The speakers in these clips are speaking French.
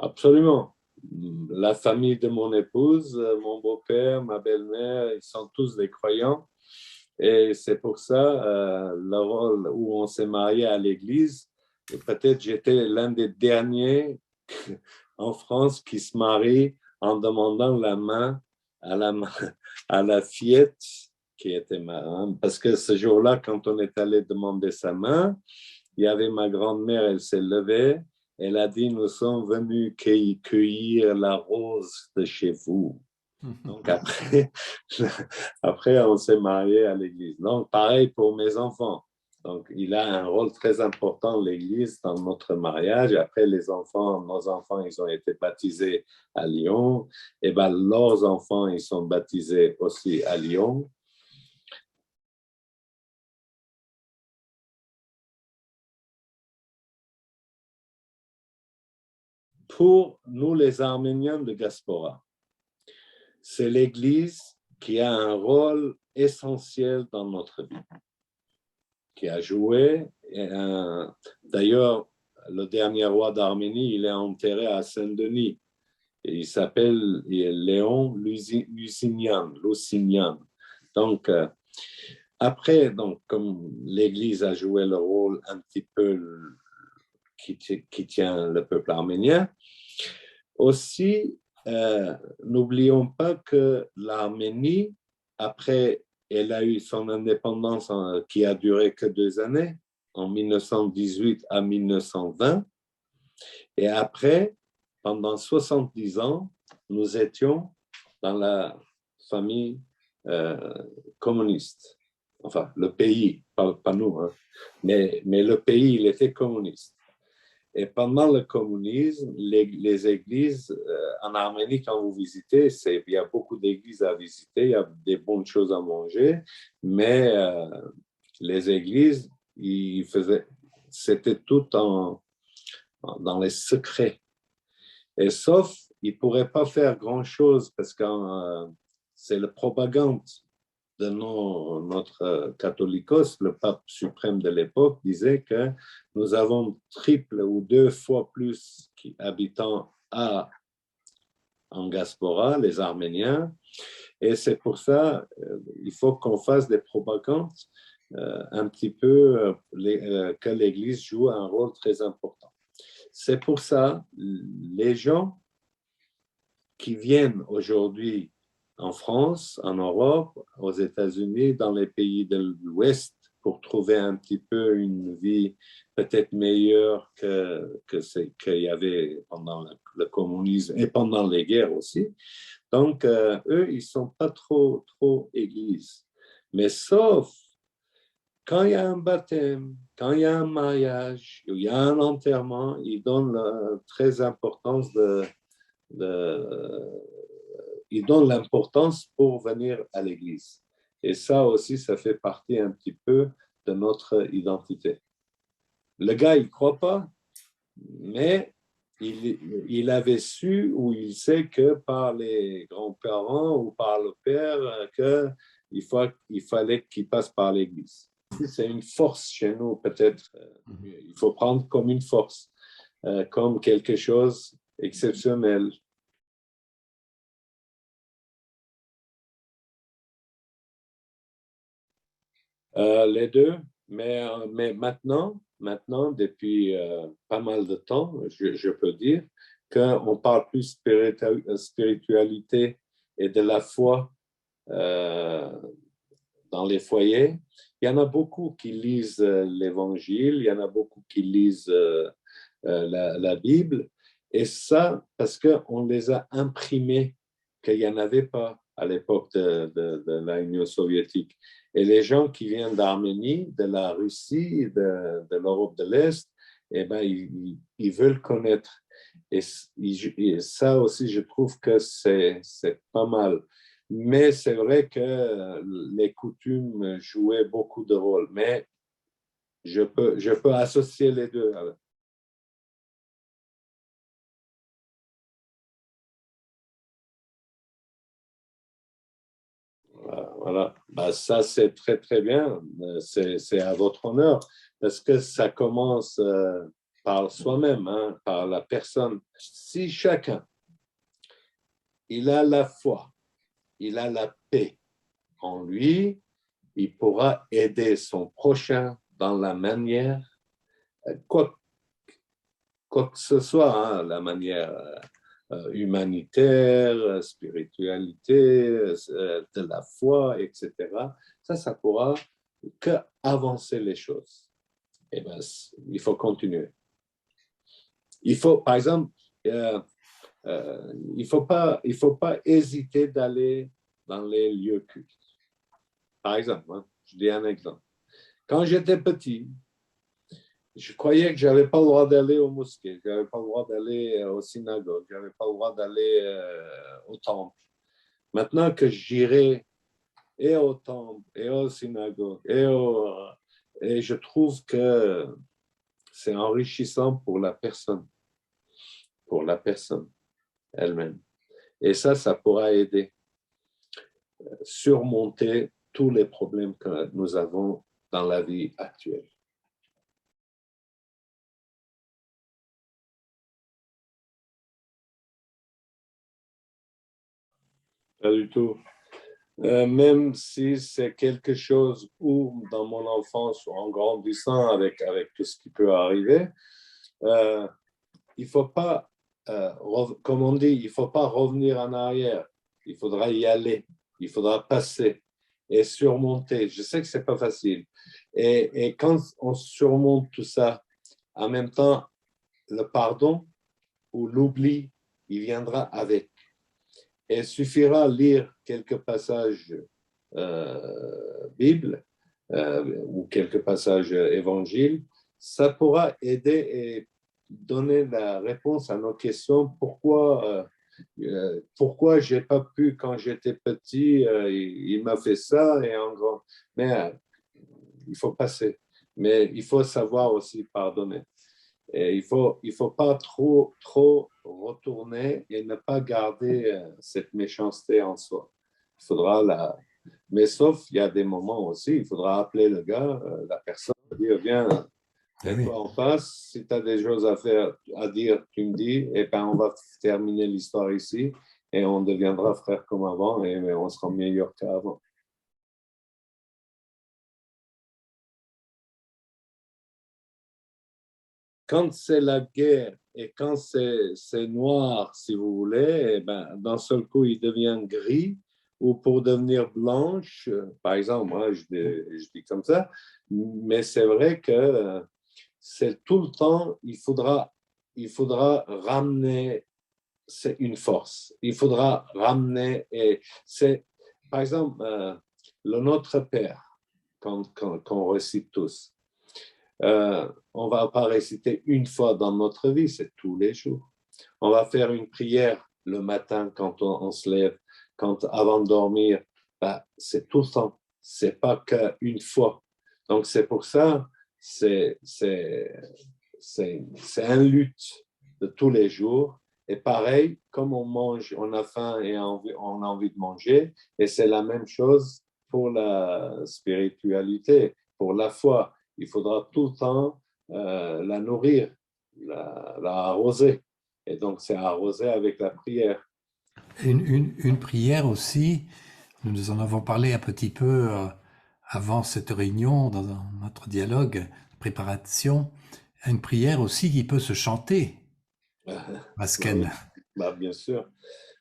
Absolument. La famille de mon épouse, mon beau-père, ma belle-mère, ils sont tous des croyants. Et c'est pour ça, le rôle où on s'est marié à l'église, et peut-être j'étais l'un des derniers en France qui se marie en demandant la main à la, à la fillette qui était ma. Parce que ce jour-là, quand on est allé demander sa main, il y avait ma grand-mère, elle s'est levée, elle a dit, nous sommes venus cueillir la rose de chez vous. Donc après, après on s'est marié à l'église. Donc pareil pour mes enfants. Donc il a un rôle très important, l'église, dans notre mariage. Après, les enfants, nos enfants, ils ont été baptisés à Lyon. Et ben leurs enfants, ils sont baptisés aussi à Lyon. Pour nous, les Arméniens de Gaspora, c'est l'Église qui a un rôle essentiel dans notre vie, qui a joué. D'ailleurs, le dernier roi d'Arménie, il est enterré à Saint-Denis. Et il s'appelle Léon Lusignan. Donc, après, donc, comme l'Église a joué le rôle un petit peu qui tient le peuple arménien, aussi, n'oublions pas que l'Arménie, après, elle a eu son indépendance qui a duré que 2 années, en 1918 à 1920. Et après, pendant 70 ans, nous étions dans la famille euh, communiste. Enfin, le pays, pas nous, hein. Mais le pays, il était communiste. Et pendant le communisme, les églises en Arménie, quand vous visitez, il y a beaucoup d'églises à visiter, il y a des bonnes choses à manger, mais les églises, c'était tout dans les secrets. Et sauf, ils ne pourraient pas faire grand-chose parce que c'est la propagande de notre catholicos, le pape suprême de l'époque, disait que nous avons triple ou 2 fois plus d'habitants en diaspora, les Arméniens, et c'est pour ça il faut qu'on fasse des propagandes un petit peu que l'Église joue un rôle très important. C'est pour ça les gens qui viennent aujourd'hui en France, en Europe, aux États-Unis, dans les pays de l'Ouest, pour trouver un petit peu une vie peut-être meilleure que ce qu'il y avait pendant le communisme et pendant les guerres aussi. Donc, eux, ils ne sont pas trop églises. Mais sauf quand il y a un baptême, quand il y a un mariage, il y a un enterrement, ils donnent très importance de il donne l'importance pour venir à l'église. Et ça aussi, ça fait partie un petit peu de notre identité. Le gars, il ne croit pas, mais il avait su ou il sait que par les grands-parents ou par le père, il fallait qu'il passe par l'église. C'est une force chez nous, peut-être. Il faut prendre comme une force, comme quelque chose d'exceptionnel. Les deux, mais maintenant, depuis pas mal de temps, je peux dire qu'on parle plus spiritualité et de la foi euh, dans les foyers. Il y en a beaucoup qui lisent l'Évangile, il y en a beaucoup qui lisent la Bible, et ça parce qu'on les a imprimés, qu'il n'y en avait pas à l'époque de l'Union soviétique. Et les gens qui viennent d'Arménie, de la Russie, de l'Europe de l'Est, eh ben, ils veulent connaître. Et ça aussi, je trouve que c'est pas mal. Mais c'est vrai que les coutumes jouaient beaucoup de rôle. Mais je peux associer les deux. Voilà. Bah, ça, c'est très, très bien. C'est à votre honneur parce que ça commence. par soi-même, hein, par la personne. Si chacun, il a la foi, il a la paix en lui, il pourra aider son prochain dans la manière, quoi, quoi que ce soit, hein, la manière humanitaire, spiritualité, de la foi, etc. Ça pourra qu'avancer les choses. Et ben, il faut continuer. Il faut, par exemple, il faut pas hésiter d'aller dans les lieux cultes. Par exemple, hein, je dis un exemple. Quand j'étais petit, je croyais que je n'avais pas le droit d'aller aux mosquées, je n'avais pas le droit d'aller aux synagogues, je n'avais pas le droit d'aller au temple. Maintenant que j'irai et au temple, et aux synagogues, et je trouve que c'est enrichissant pour la personne elle-même. Et ça pourra aider à surmonter tous les problèmes que nous avons dans la vie actuelle. Pas du tout. Même si c'est quelque chose où, dans mon enfance, ou en grandissant avec tout ce qui peut arriver, il ne faut pas, comme on dit, il ne faut pas revenir en arrière. Il faudra y aller. Il faudra passer et surmonter. Je sais que ce n'est pas facile. Et quand on surmonte tout ça, en même temps, le pardon ou l'oubli, il viendra avec. Et il suffira lire quelques passages Bible ou quelques passages évangiles. Ça pourra aider et donner la réponse à nos questions. Pourquoi j'ai pas pu quand j'étais petit, il m'a fait ça et en grand. Mais il faut passer. Mais il faut savoir aussi pardonner. Et il faut pas trop retourner et ne pas garder cette méchanceté en soi. Il faudra Mais sauf, il y a des moments aussi, il faudra appeler le gars, la personne, dire, viens, mets-toi en face, si tu as des choses à dire, tu me dis, et ben on va terminer l'histoire ici, et on deviendra frères comme avant, et on sera meilleur qu'avant. Quand c'est la guerre et quand c'est noir, si vous voulez, eh ben, d'un seul coup, il devient gris ou pour devenir blanche, par exemple, moi, je dis comme ça, mais c'est vrai que c'est tout le temps, il faudra ramener, c'est une force, il faudra ramener, et c'est, par exemple, le Notre Père, qu'on récite tous. On ne va pas réciter une fois dans notre vie, c'est tous les jours. On va faire une prière le matin quand on se lève, avant de dormir. Ben, c'est tout le temps, c'est pas qu'une fois. Donc c'est pour ça, c'est un lutte de tous les jours. Et pareil, comme on mange, on a faim et on a envie de manger, et c'est la même chose pour la spiritualité, pour la foi. Il faudra tout le temps la nourrir, la arroser. Et donc, c'est arroser avec la prière. Une prière aussi, nous en avons parlé un petit peu avant cette réunion, dans notre dialogue, préparation, une prière aussi qui peut se chanter, Bah oui, Masken. bah, bien sûr.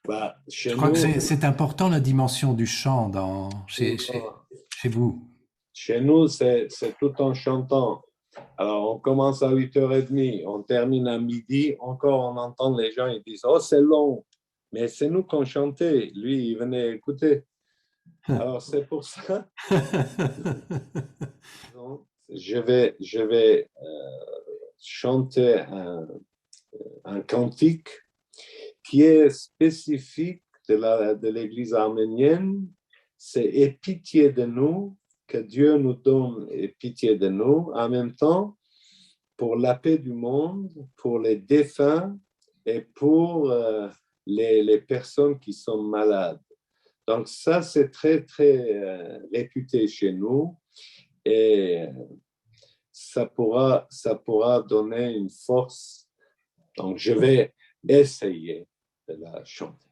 Bah, Je chez crois que nous, c'est important la dimension du chant tout le temps, chez vous. chez nous, c'est tout en chantant. Alors, on commence à 8h30, on termine à midi, encore on entend les gens, ils disent, oh, c'est long. Mais c'est nous qu'on chantait. Lui, il venait écouter. Alors, c'est pour ça, je vais chanter un cantique qui est spécifique de l'Église arménienne. C'est Aie pitié de nous, que Dieu nous donne et pitié de nous. En même temps, pour la paix du monde, pour les défunts et pour les personnes qui sont malades. Donc ça, c'est très réputé chez nous. Et ça pourra donner une force. Donc, je vais essayer de la chanter.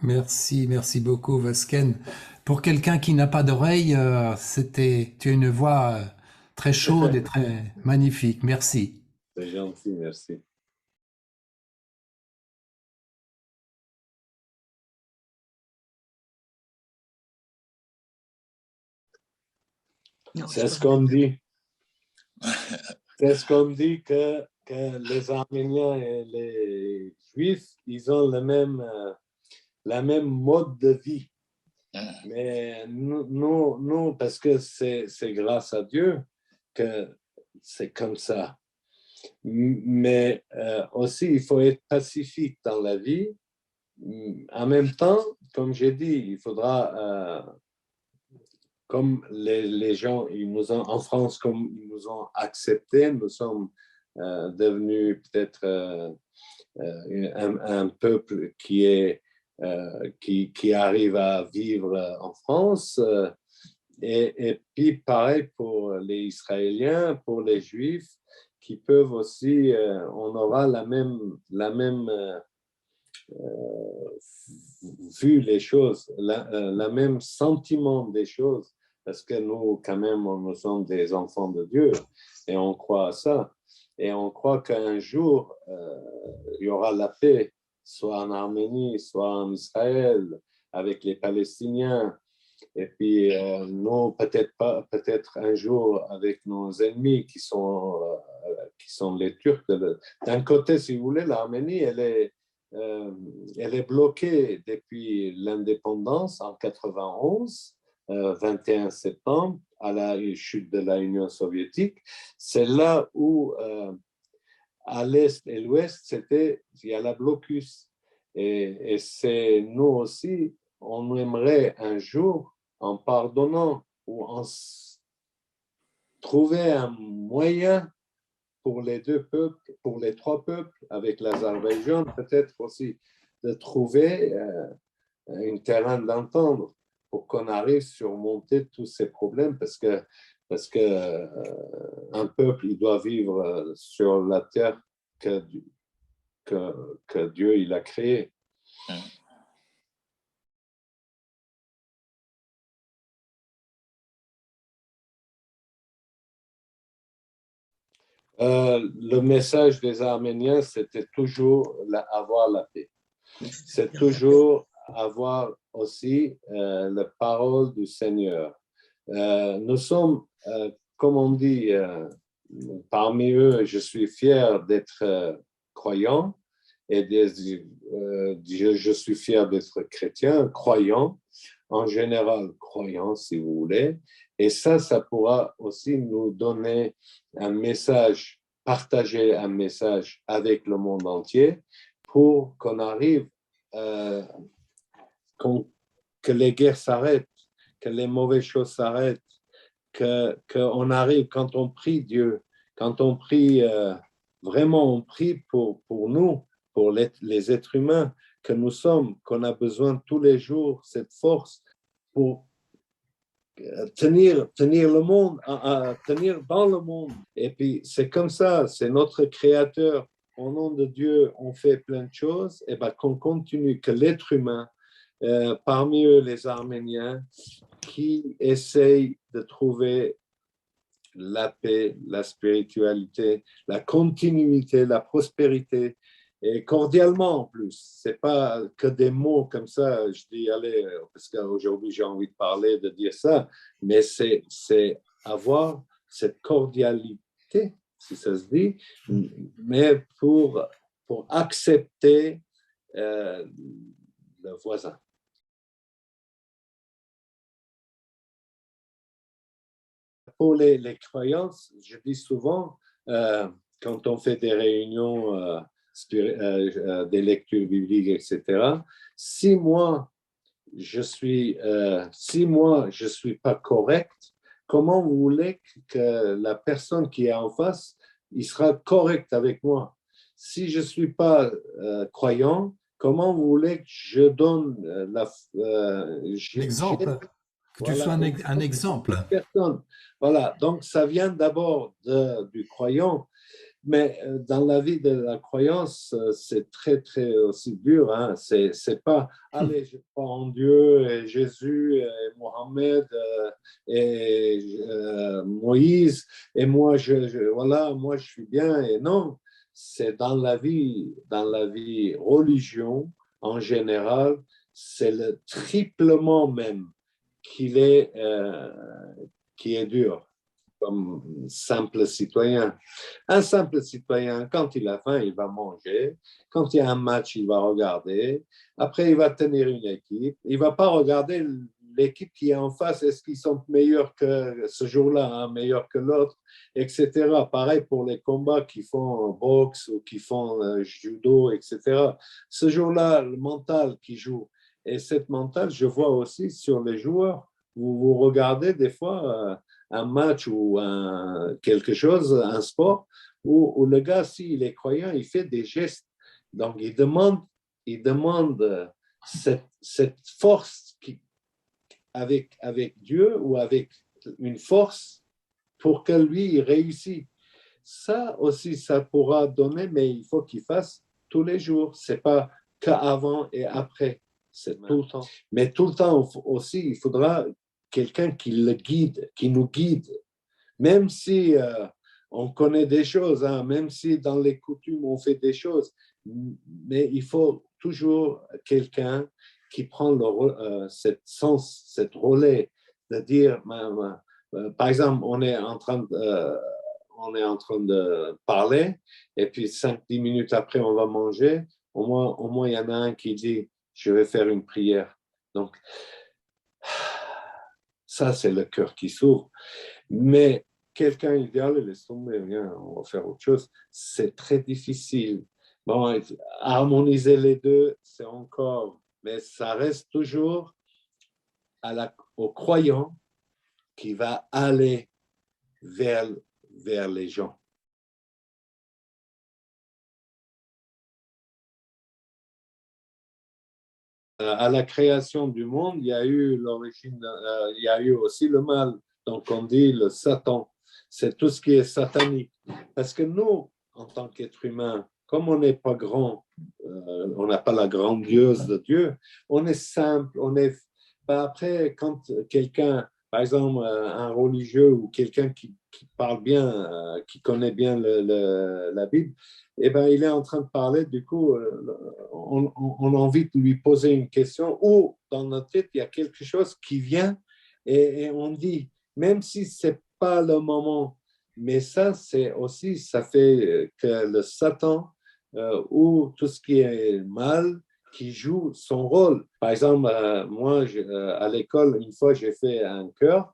Merci beaucoup, Vasken. Pour quelqu'un qui n'a pas d'oreille, tu as une voix très chaude et très magnifique. Merci. C'est gentil, merci. C'est ce qu'on dit. C'est ce qu'on dit que les Arméniens et les Juifs, ils ont la même mode de vie. Mais nous parce que c'est grâce à Dieu que c'est comme ça. Mais aussi, il faut être pacifique dans la vie. En même temps, comme j'ai dit, il faudra, comme les gens en France, comme ils nous ont acceptés, nous sommes devenus peut-être un peuple qui arrive à vivre en France. Et puis, pareil pour les Israéliens, pour les Juifs, qui peuvent aussi, on aura la même vu les choses, la même sentiment des choses, parce que nous, quand même, nous sommes des enfants de Dieu et on croit à ça. Et on croit qu'un jour, il y aura la paix, soit en Arménie, soit en Israël, avec les Palestiniens. Et puis, nous, peut-être un jour avec nos ennemis qui sont les Turcs. D'un côté, si vous voulez, l'Arménie, elle est bloquée depuis l'indépendance en 91, 21 septembre, à la chute de l'Union soviétique. C'est là où, à l'est et l'ouest, il y a la blocus. Et c'est nous aussi, on aimerait un jour, en pardonnant ou en trouver un moyen pour les deux peuples, pour les trois peuples, avec l'Azerbaïdjan, peut-être aussi de trouver un terrain d'entendre pour qu'on arrive à surmonter tous ces problèmes, parce que un peuple, il doit vivre sur la terre que Dieu il a créée. Le message des Arméniens, c'était toujours avoir la paix. C'est toujours avoir aussi la parole du Seigneur. Nous sommes, comme on dit, parmi eux, je suis fier d'être croyant et je suis fier d'être chrétien, croyant, en général croyant si vous voulez. Et ça pourra aussi nous donner un message, partager un message avec le monde entier pour qu'on arrive, que les guerres s'arrêtent, que les mauvaises choses s'arrêtent, qu'on arrive, quand on prie Dieu, quand on prie, vraiment on prie pour nous, pour les êtres humains que nous sommes, qu'on a besoin tous les jours, cette force pour tenir le monde, tenir dans le monde. Et puis c'est comme ça, c'est notre Créateur. Au nom de Dieu, on fait plein de choses, et ben qu'on continue, que l'être humain, parmi eux les Arméniens, qui essayent de trouver la paix, la spiritualité, la continuité, la prospérité, et cordialement en plus. C'est pas que des mots comme ça, je dis, allez, parce qu'aujourd'hui j'ai envie de parler, de dire ça, mais c'est avoir cette cordialité, si ça se dit, mais pour accepter le voisin. Pour les croyances, je dis souvent, quand on fait des réunions, des lectures bibliques, etc., si moi, je suis pas correct, comment vous voulez que la personne qui est en face, il sera correct avec moi? Si je suis pas croyant, comment vous voulez que je donne L'exemple, que tu sois un exemple. personne. Voilà, donc ça vient d'abord du croyant, mais dans la vie de la croyance, c'est très, très aussi dur. Hein. C'est pas, allez, je crois en Dieu, et Jésus, et Mohamed, et Moïse, et moi, voilà, moi, je suis bien. Et non, c'est dans la vie religion, en général, c'est le triplement même qui est dur comme simple citoyen. Un simple citoyen, quand il a faim, il va manger. Quand il y a un match, il va regarder. Après, il va tenir une équipe. Il ne va pas regarder l'équipe qui est en face. Est-ce qu'ils sont meilleurs que ce jour-là, hein, meilleurs que l'autre, etc. Pareil pour les combats qui font boxe ou qui font judo, etc. Ce jour-là, le mental qui joue. Et cette mentale, je vois aussi sur les joueurs. Vous regardez des fois un match ou quelque chose, un sport, où le gars, s'il est croyant, il fait des gestes. Donc, il demande cette force avec Dieu ou avec une force pour que lui, il réussisse. Ça aussi, ça pourra donner, mais il faut qu'il fasse tous les jours. Ce n'est pas qu'avant et après. C'est tout le temps. Mais tout le temps aussi, il faudra quelqu'un qui le guide, qui nous guide. Même si on connaît des choses, hein, même si dans les coutumes on fait des choses, mais il faut toujours quelqu'un qui prend cette relais de dire, par exemple, on est en train de parler, et puis 5-10 minutes après, on va manger. Au moins, il y en a un qui dit, je vais faire une prière. Donc, ça, c'est le cœur qui s'ouvre. Mais quelqu'un, il dit, allez, laisse tomber, viens, on va faire autre chose. C'est très difficile. Bon, harmoniser les deux, c'est encore, mais ça reste toujours au croyant qui va aller vers les gens. À la création du monde, il y a eu l'origine, il y a eu aussi le mal. Donc on dit le Satan. C'est tout ce qui est satanique. Parce que nous, en tant qu'êtres humains, comme on n'est pas grand, on n'a pas la grandiose de Dieu, on est simple, après, quand quelqu'un, par exemple, un religieux ou quelqu'un qui parle bien, qui connaît bien la Bible, eh ben, il est en train de parler, du coup, on a envie de lui poser une question, ou dans notre tête, il y a quelque chose qui vient et on dit, même si c'est pas le moment. Mais ça, c'est aussi, ça fait que le Satan ou tout ce qui est mal, qui joue son rôle. Par exemple, moi, à l'école, une fois, j'ai fait un chœur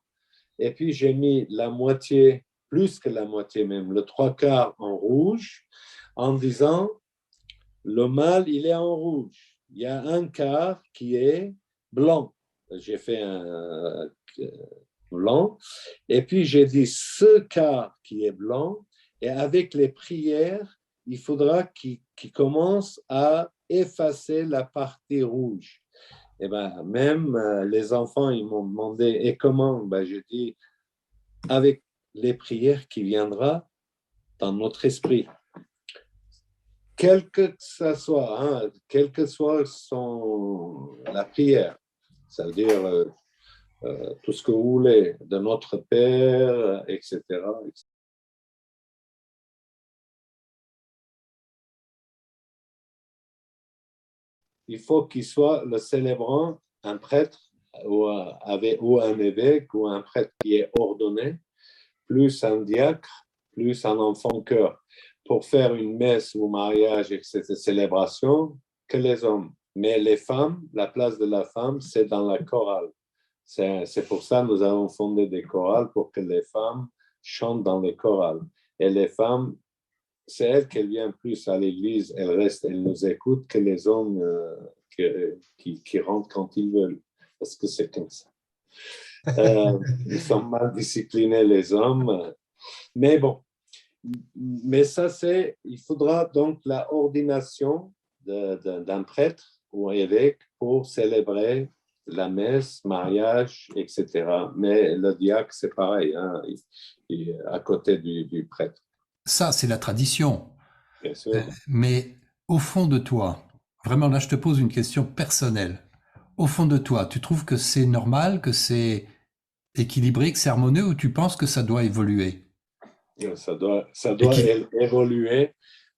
et puis j'ai mis la moitié, plus que la moitié même, le trois quarts en rouge, en disant, le mal, il est en rouge. Il y a un quart qui est blanc. J'ai fait un blanc. Et puis j'ai dit ce quart qui est blanc, et avec les prières, il faudra qu'il commence à effacer la partie rouge. Et ben, même les enfants, ils m'ont demandé, et comment? Ben, je dis, avec les prières qui viendra dans notre esprit. Quel que ça soit, hein, quelle que soit la prière, ça veut dire tout ce que vous voulez, de notre Père, etc. Il faut qu'il soit le célébrant, un prêtre ou un évêque ou un prêtre qui est ordonné, plus un diacre, plus un enfant chœur, pour faire une messe ou mariage, etc., célébration, que les hommes. Mais les femmes, la place de la femme, c'est dans la chorale. C'est pour ça que nous avons fondé des chorales pour que les femmes chantent dans les chorales. Et les femmes, c'est elles qui viennent plus à l'église, elles restent, elles nous écoutent que les hommes qui rentrent quand ils veulent. Parce que c'est comme ça. Ils sont mal disciplinés, les hommes. Mais bon, mais ça, il faudra donc la ordination d'un prêtre ou évêque pour célébrer la messe, mariage, etc. Mais le diacre, c'est pareil, hein, il est à côté du prêtre. Ça, c'est la tradition. Bien sûr. Mais au fond de toi, vraiment là, je te pose une question personnelle. Au fond de toi, tu trouves que c'est normal, que c'est équilibré, que c'est harmonieux, ou tu penses que ça doit évoluer? Ça doit évoluer.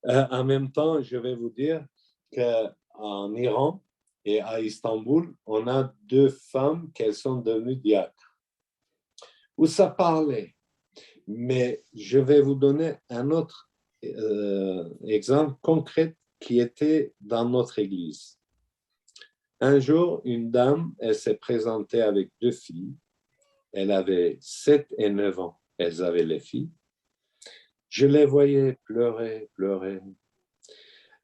En même temps, je vais vous dire qu'en Iran et à Istanbul, on a deux femmes qui sont devenues diacres. Où ça parlait. Mais je vais vous donner un autre exemple concret qui était dans notre église. Un jour, une dame, elle s'est présentée avec deux filles. Elle avait 7 et 9 ans. Elles avaient les filles. Je les voyais pleurer, pleurer.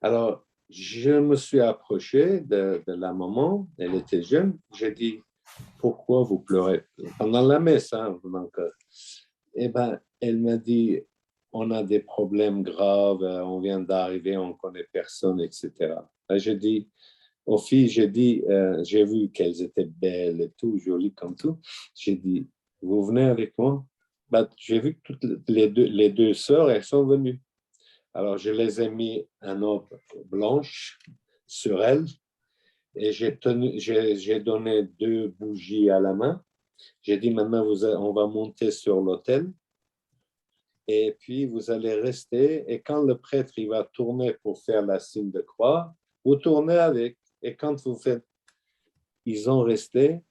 Alors, je me suis approché de la maman. Elle était jeune. J'ai dit, pourquoi vous pleurez? Pendant la messe, hein, donc, eh ben, elle m'a dit, on a des problèmes graves, on vient d'arriver, on ne connaît personne, etc. J'ai dit, aux filles, j'ai vu qu'elles étaient belles et tout, jolies comme tout. J'ai dit, vous venez avec moi? Ben, j'ai vu que toutes les deux sœurs, elles sont venues. Alors, je les ai mis en robe blanche sur elles et j'ai donné 2 bougies à la main. J'ai dit, maintenant, on va monter sur l'autel et puis vous allez rester. Et quand le prêtre il va tourner pour faire la signe de croix, vous tournez avec. Et quand vous faites, ils ont resté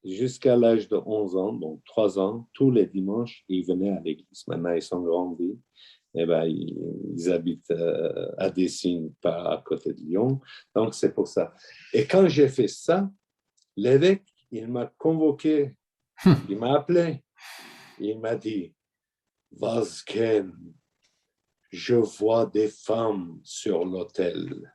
jusqu'à l'âge de 11 ans, donc 3 ans, tous les dimanches, ils venaient à l'église. Maintenant, ils sont grandis. Eh ben, ils habitent à Dessines, pas à côté de Lyon. Donc, c'est pour ça. Et quand j'ai fait ça, l'évêque, il m'a convoqué, il m'a appelé. Il m'a dit, Vazken, je vois des femmes sur l'autel.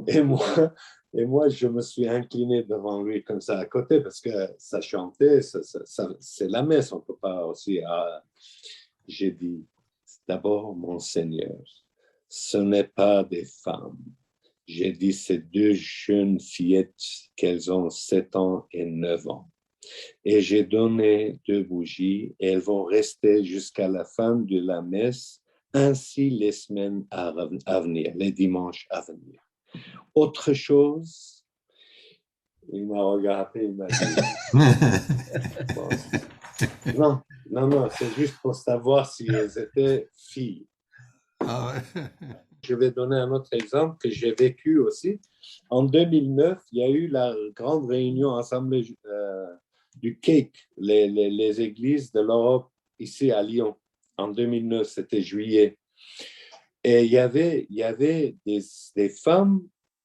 et moi, je me suis incliné devant lui comme ça à côté parce que ça chantait, c'est la messe, on ne peut pas aussi. J'ai dit, d'abord, mon Seigneur, ce n'est pas des femmes. J'ai dit, c'est 2 jeunes fillettes qu'elles ont 7 ans et 9 ans. Et j'ai donné 2 bougies et elles vont rester jusqu'à la fin de la messe, ainsi les semaines à venir, les dimanches à venir. Autre chose, il m'a regardé, il m'a dit, bon, non, c'est juste pour savoir si elles étaient filles. Ah ouais. Je vais donner un autre exemple que j'ai vécu aussi. En 2009, il y a eu la grande réunion assemblée du CAKE, les églises de l'Europe ici à Lyon. En 2009, c'était juillet. Et il y avait des femmes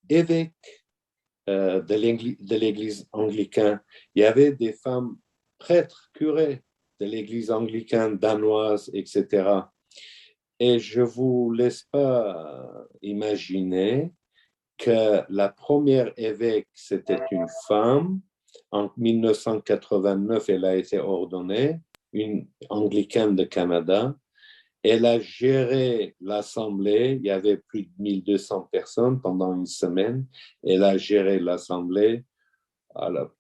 évêques de l'église anglicane. Il y avait des femmes prêtres, curés de l'église anglicane danoise, etc. Et je ne vous laisse pas imaginer que la première évêque, c'était une femme. En 1989, elle a été ordonnée, une anglicane de Canada. Elle a géré l'Assemblée. Il y avait plus de 1200 personnes pendant une semaine. Elle a géré l'Assemblée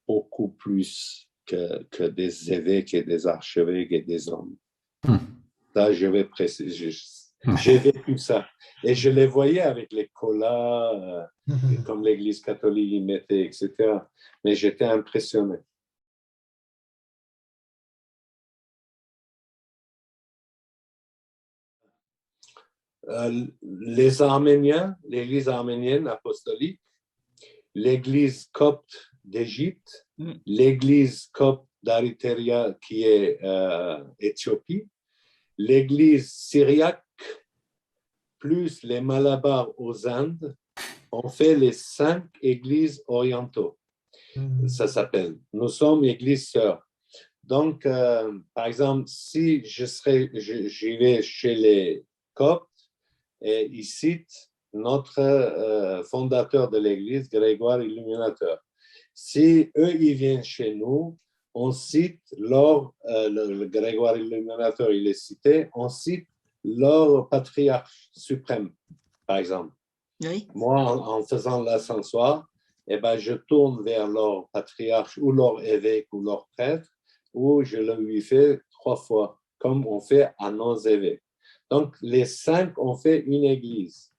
beaucoup plus que des évêques et des archevêques et des hommes. Ça, je vais préciser. J'ai vécu ça. Et je les voyais avec les colas, comme l'Église catholique y mettait, etc. Mais j'étais impressionné. Les Arméniens, l'Église arménienne apostolique, l'Église copte d'Égypte, l'Église copte d'Aritéria qui est Éthiopie, l'Église syriaque, plus les Malabars aux Indes, ont fait les 5 églises orientaux. Ça s'appelle. Nous sommes églises sœurs. Donc, par exemple, si j'y vais chez les Coptes, et ils citent notre fondateur de l'église, Grégoire Illuminateur. Si eux, ils viennent chez nous, on cite le Grégoire Illuminateur, il est cité, on cite leur patriarche suprême, par exemple. Oui. Moi, en faisant l'ascensoir, eh ben, je tourne vers leur patriarche ou leur évêque ou leur prêtre, où je le lui fais 3 fois, comme on fait à nos évêques. Donc, les 5 ont fait une église.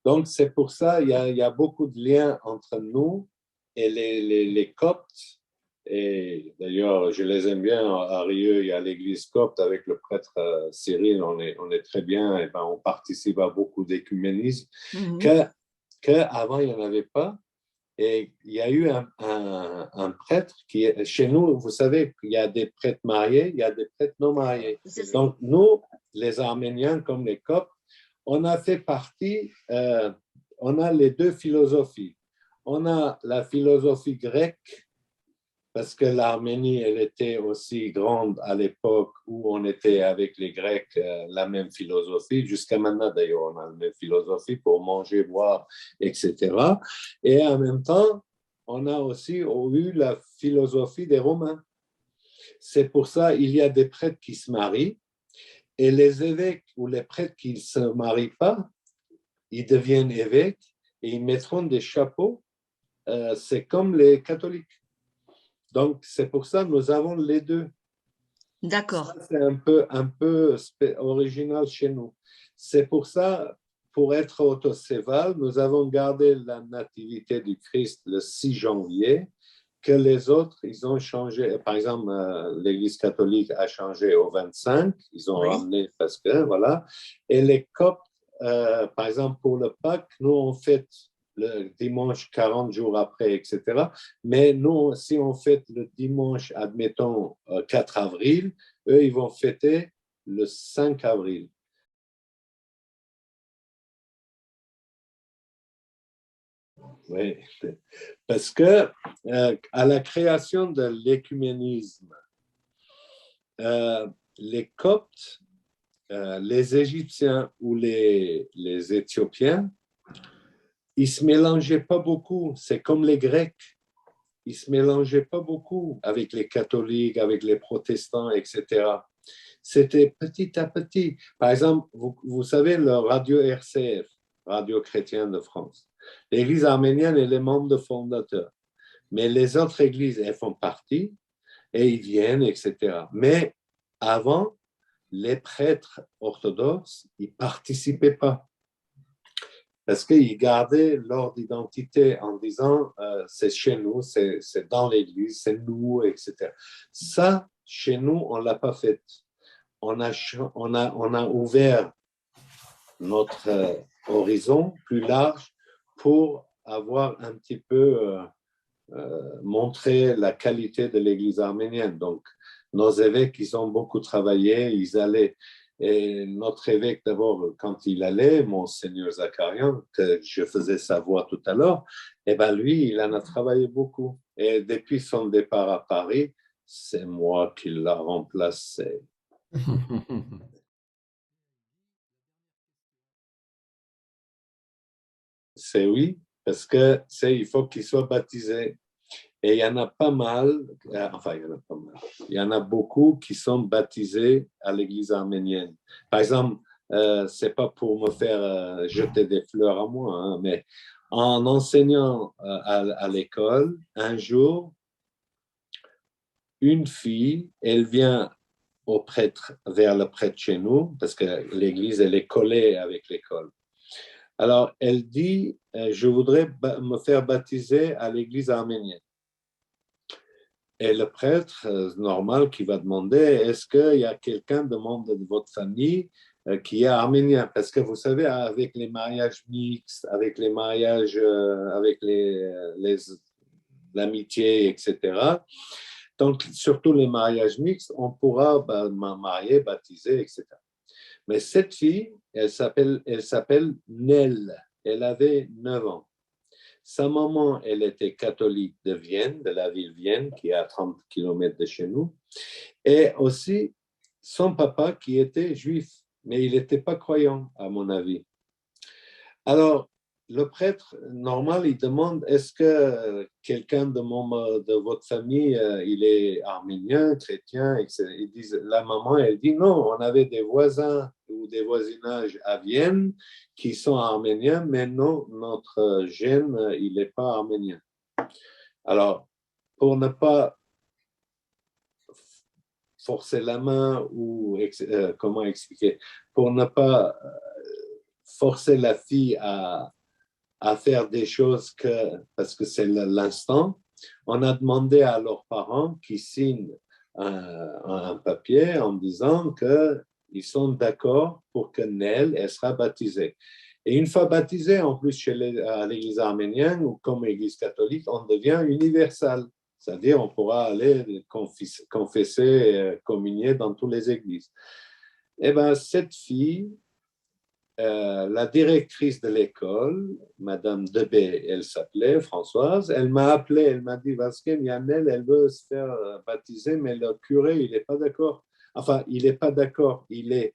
Donc, c'est pour ça qu'il y a beaucoup de liens entre nous et les Coptes. Et d'ailleurs, je les aime bien. À Rieux, il y a l'église copte avec le prêtre Cyril. On est très bien. Et ben, on participe à beaucoup d'écuménisme. Qu'avant, il n'y en avait pas. Et il y a eu un prêtre qui est chez nous. Vous savez qu'il y a des prêtres mariés, il y a des prêtres non mariés. Donc, nous, les Arméniens comme les Coptes, on a fait partie, on a les 2 philosophies. On a la philosophie grecque, parce que l'Arménie, elle était aussi grande à l'époque où on était avec les Grecs, la même philosophie. Jusqu'à maintenant, d'ailleurs, on a la même philosophie pour manger, boire, etc. Et en même temps, on a aussi eu la philosophie des Romains. C'est pour ça qu'il y a des prêtres qui se marient et les évêques ou les prêtres qui ne se marient pas, ils deviennent évêques et ils mettront des chapeaux. C'est comme les catholiques. Donc, c'est pour ça que nous avons les 2. D'accord. C'est un peu original chez nous. C'est pour ça, pour être autocéval, nous avons gardé la nativité du Christ le 6 janvier, que les autres, ils ont changé. Par exemple, l'Église catholique a changé au 25, ils ont ramené parce que, voilà. Et les Coptes, par exemple, pour le Pâques, nous, on fête le dimanche 40 jours après, etc. Mais nous, si on fête le dimanche, admettons, 4 avril, eux, ils vont fêter le 5 avril. Oui, parce que à la création de l'écuménisme, les Coptes, les Égyptiens ou les Éthiopiens, ils ne se mélangeaient pas beaucoup. C'est comme les Grecs. Ils ne se mélangeaient pas beaucoup avec les catholiques, avec les protestants, etc. C'était petit à petit. Par exemple, vous savez, le radio RCF, Radio Chrétienne de France, l'Église arménienne, elle est membre fondateur. Mais les autres églises, elles font partie et ils viennent, etc. Mais avant, les prêtres orthodoxes, ils ne participaient pas. Parce qu'ils gardaient leur identité en disant c'est chez nous, c'est dans l'église, c'est nous, etc. Ça, chez nous, on ne l'a pas fait. On a ouvert notre horizon plus large pour avoir un petit peu montrer la qualité de l'Église arménienne. Donc, nos évêques, ils ont beaucoup travaillé, ils allaient. Et notre évêque, d'abord, quand il allait, Monseigneur Zakarian, que je faisais sa voix tout à l'heure, eh ben lui, il en a travaillé beaucoup. Et depuis son départ à Paris, c'est moi qui l'a remplacé. C'est oui, parce que il faut qu'il soit baptisé. Et il y en a pas mal, enfin, il y en a pas mal, il y en a beaucoup qui sont baptisés à l'église arménienne. Par exemple, c'est pas pour me faire jeter des fleurs à moi, hein, mais en enseignant à l'école, un jour, une fille, elle vient au prêtre, vers le prêtre chez nous, parce que l'église, elle est collée avec l'école. Alors, elle dit, je voudrais me faire baptiser à l'église arménienne. Et le prêtre, normal, qui va demander, est-ce qu'il y a quelqu'un de membre de votre famille qui est arménien? Parce que vous savez, avec les mariages mixtes, avec les mariages, avec l'amitié, etc., donc surtout les mariages mixtes, on pourra marier, baptiser, etc. Mais cette fille, elle s'appelle Nell. Elle avait 9 ans. Sa maman, elle était catholique de Vienne, de la ville Vienne, qui est à 30 km de chez nous. Et aussi son papa qui était juif, mais il n'était pas croyant, à mon avis. Alors, le prêtre, normal, il demande, est-ce que quelqu'un de votre famille, il est arménien, chrétien, etc. Ils disent, la maman, elle dit, non, on avait des voisins ou des voisinages à Vienne qui sont arméniens, mais non, notre gène, il n'est pas arménien. Alors, pour ne pas forcer la main ou comment expliquer, pour ne pas forcer la fille à faire des choses parce que c'est l'instant, on a demandé à leurs parents qu'ils signent un papier en disant qu'ils sont d'accord pour que Nell, elle sera baptisée. Et une fois baptisée, en plus à l'église arménienne ou comme église catholique, on devient universel. C'est-à-dire, on pourra aller confesser, communier dans toutes les églises. Eh bien, cette fille, la directrice de l'école, Madame Debé, elle s'appelait Françoise, elle m'a appelé, elle m'a dit, Vasquez, Yannel, elle veut se faire baptiser, mais le curé, il n'est pas d'accord. Enfin, il n'est pas d'accord. Il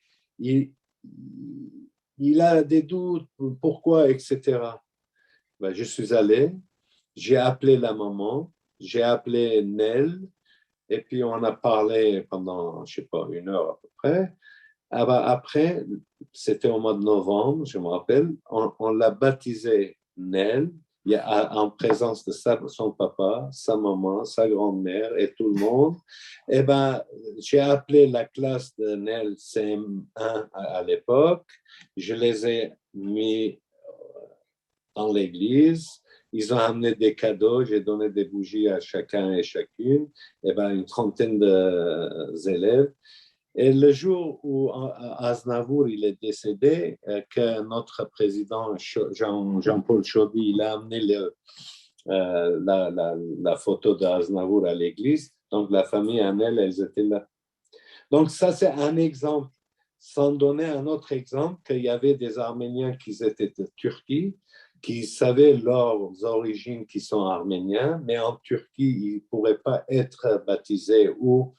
a des doutes, pourquoi, etc. Ben, je suis allé, j'ai appelé la maman, j'ai appelé Nell, et puis on a parlé pendant, je ne sais pas, 1 heure à peu près. Après, c'était au mois de novembre, je me rappelle, on l'a baptisé Nell, en présence de son papa, sa maman, sa grand-mère et tout le monde. Eh ben, j'ai appelé la classe de Nell CM1 à l'époque. Je les ai mis dans l'église. Ils ont amené des cadeaux. J'ai donné des bougies à chacun et chacune. Eh ben, une trentaine d'élèves. Et le jour où Aznavour il est décédé, que notre président Jean-Paul Chaudy il a amené la photo d'Aznavour à l'église, donc la famille Amel, elles étaient là. Donc ça, c'est un exemple. Sans donner un autre exemple, qu'il y avait des Arméniens qui étaient de Turquie, qui savaient leurs origines qui sont arméniens, mais en Turquie, ils ne pourraient pas être baptisés ou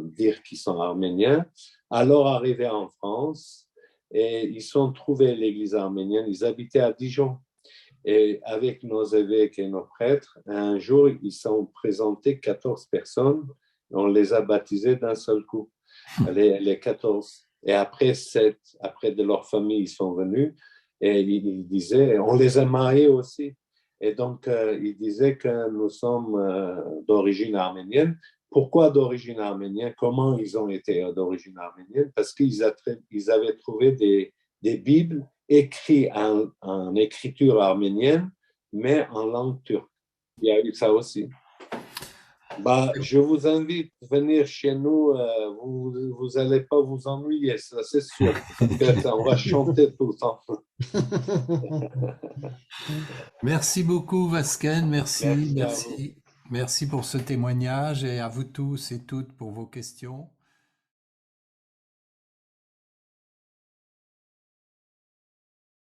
dire qu'ils sont arméniens. Alors, arrivés en France, et ils ont trouvé l'église arménienne, ils habitaient à Dijon. Et avec nos évêques et nos prêtres, un jour, ils sont présentés 14 personnes, on les a baptisés d'un seul coup, les 14. Et après, 7, après de leur famille, ils sont venus et ils disaient, on les a mariés aussi. Et donc, ils disaient que nous sommes d'origine arménienne. Pourquoi d'origine arménienne? Comment ils ont été d'origine arménienne? Parce qu'ils avaient trouvé des Bibles écrites en écriture arménienne, mais en langue turque. Il y a eu ça aussi. Bah, je vous invite à venir chez nous. Vous allez pas vous ennuyer, ça c'est sûr. Parce qu'on va chanter tout le temps. Merci beaucoup, Vasquen. Merci, Merci à vous. merci. Merci pour ce témoignage et à vous tous et toutes pour vos questions.